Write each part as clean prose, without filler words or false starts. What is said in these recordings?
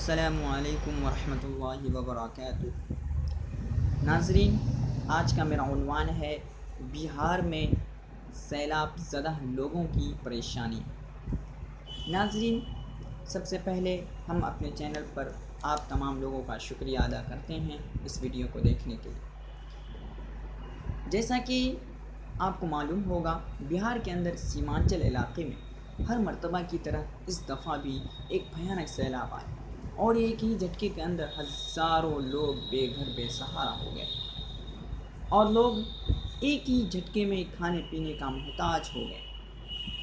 السلام علیکم ورحمۃ اللہ وبرکاتہ۔ ناظرین، آج کا میرا عنوان ہے بہار میں سیلاب زدہ لوگوں کی پریشانی۔ ناظرین، سب سے پہلے ہم اپنے چینل پر آپ تمام لوگوں کا شکریہ ادا کرتے ہیں اس ویڈیو کو دیکھنے کے لیے۔ جیسا کہ آپ کو معلوم ہوگا، بہار کے اندر سیمانچل علاقے میں ہر مرتبہ کی طرح اس دفعہ بھی ایک بھیانک سیلاب آیا اور ایک ہی جھٹکے کے اندر ہزاروں لوگ بے گھر بے سہارا ہو گئے اور لوگ ایک ہی جھٹکے میں کھانے پینے کا محتاج ہو گئے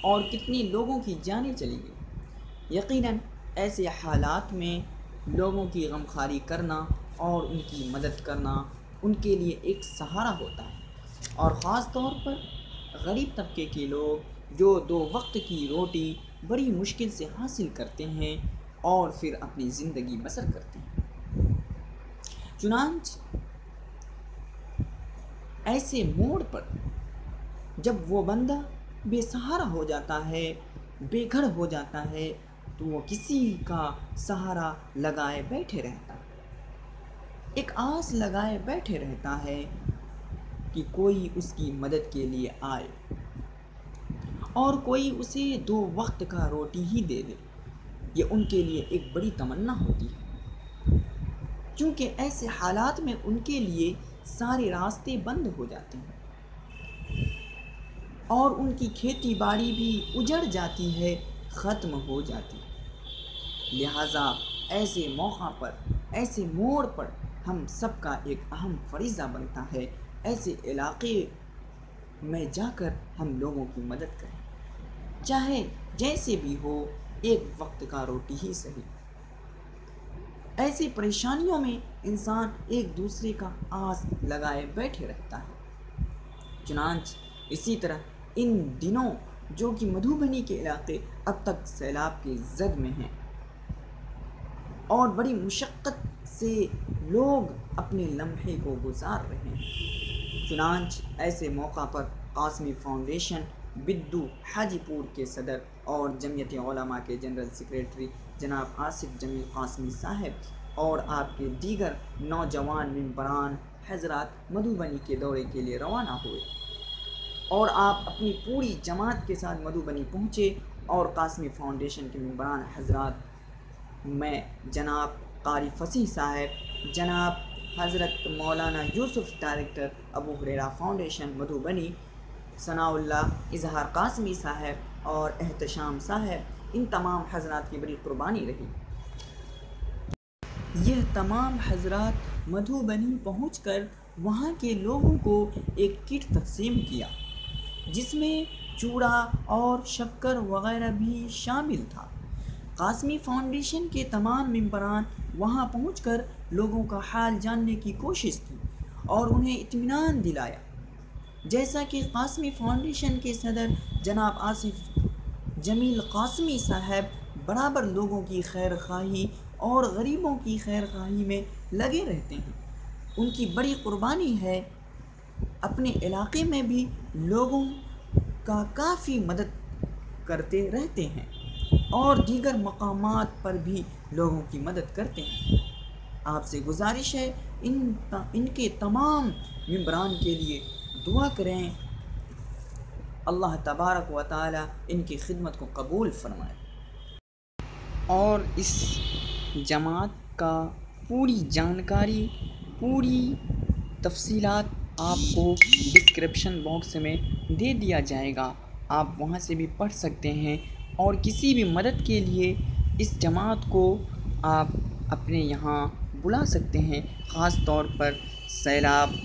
اور کتنی لوگوں کی جانیں چلی گئی۔ یقیناً ایسے حالات میں لوگوں کی غمخواری کرنا اور ان کی مدد کرنا ان کے لیے ایک سہارا ہوتا ہے، اور خاص طور پر غریب طبقے کے لوگ جو دو وقت کی روٹی بڑی مشکل سے حاصل کرتے ہیں اور پھر اپنی زندگی بسر کرتے ہیں۔ چنانچہ ایسے موڑ پر جب وہ بندہ بے سہارا ہو جاتا ہے، بے گھر ہو جاتا ہے، تو وہ کسی کا سہارا لگائے بیٹھے رہتا ہے، ایک آس لگائے بیٹھے رہتا ہے کہ کوئی اس کی مدد کے لیے آئے اور کوئی اسے دو وقت کا روٹی ہی دے دے۔ یہ ان کے لیے ایک بڑی تمنا ہوتی ہے، کیونکہ ایسے حالات میں ان کے لیے سارے راستے بند ہو جاتے ہیں اور ان کی کھیتی باڑی بھی اجڑ جاتی ہے، ختم ہو جاتی ہے۔ لہٰذا ایسے موقع پر، ایسے موڑ پر ہم سب کا ایک اہم فریضہ بنتا ہے ایسے علاقے میں جا کر ہم لوگوں کی مدد کریں، چاہے جیسے بھی ہو، ایک وقت کا روٹی ہی صحیح۔ ایسی پریشانیوں میں انسان ایک دوسرے کا آس لگائے بیٹھے رہتا ہے۔ چنانچہ اسی طرح ان دنوں جو کہ مدھوبنی کے علاقے اب تک سیلاب کی زد میں ہیں اور بڑی مشقت سے لوگ اپنے لمحے کو گزار رہے ہیں، چنانچہ ایسے موقع پر قاسمی فاؤنڈیشن بدو حاجی پور کے صدر اور جمعیت علماء کے جنرل سیکریٹری جناب آصف جمیل قاسمی صاحب اور آپ کے دیگر نوجوان ممبران حضرات مدھوبنی کے دورے کے لیے روانہ ہوئے اور آپ اپنی پوری جماعت کے ساتھ مدھوبنی پہنچے اور قاسمی فاؤنڈیشن کے ممبران حضرات میں جناب قاری فصیح صاحب، جناب حضرت مولانا یوسف ڈائریکٹر ابو ہریرہ فاؤنڈیشن مدھوبنی، ثناء اللہ اظہار قاسمی صاحب اور احتشام صاحب، ان تمام حضرات کی بڑی قربانی رہی۔ یہ تمام حضرات مدھوبنی پہنچ کر وہاں کے لوگوں کو ایک کٹ تقسیم کیا جس میں چوڑا اور شکر وغیرہ بھی شامل تھا۔ قاسمی فاؤنڈیشن کے تمام ممبران وہاں پہنچ کر لوگوں کا حال جاننے کی کوشش کی اور انہیں اطمینان دلایا، جیسا کہ قاسمی فاؤنڈیشن کے صدر جناب آصف جمیل قاسمی صاحب برابر لوگوں کی خیر خواہی اور غریبوں کی خیر خواہی میں لگے رہتے ہیں۔ ان کی بڑی قربانی ہے، اپنے علاقے میں بھی لوگوں کا کافی مدد کرتے رہتے ہیں اور دیگر مقامات پر بھی لوگوں کی مدد کرتے ہیں۔ آپ سے گزارش ہے ان کے تمام ممبران کے لیے دعا کریں، اللہ تبارک و تعالی ان کی خدمت کو قبول فرمائے۔ اور اس جماعت کا پوری جانکاری، پوری تفصیلات آپ کو ڈسکرپشن باکس میں دے دیا جائے گا، آپ وہاں سے بھی پڑھ سکتے ہیں اور کسی بھی مدد کے لیے اس جماعت کو آپ اپنے یہاں بلا سکتے ہیں۔ خاص طور پر سیلاب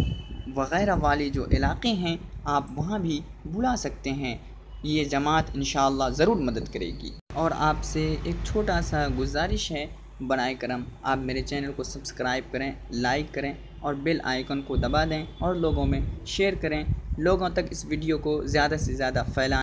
وغیرہ والے جو علاقے ہیں آپ وہاں بھی بلا سکتے ہیں، یہ جماعت انشاءاللہ ضرور مدد کرے گی۔ اور آپ سے ایک چھوٹا سا گزارش ہے، برائے کرم آپ میرے چینل کو سبسکرائب کریں، لائک کریں اور بیل آئیکن کو دبا دیں اور لوگوں میں شیئر کریں، لوگوں تک اس ویڈیو کو زیادہ سے زیادہ پھیلائیں۔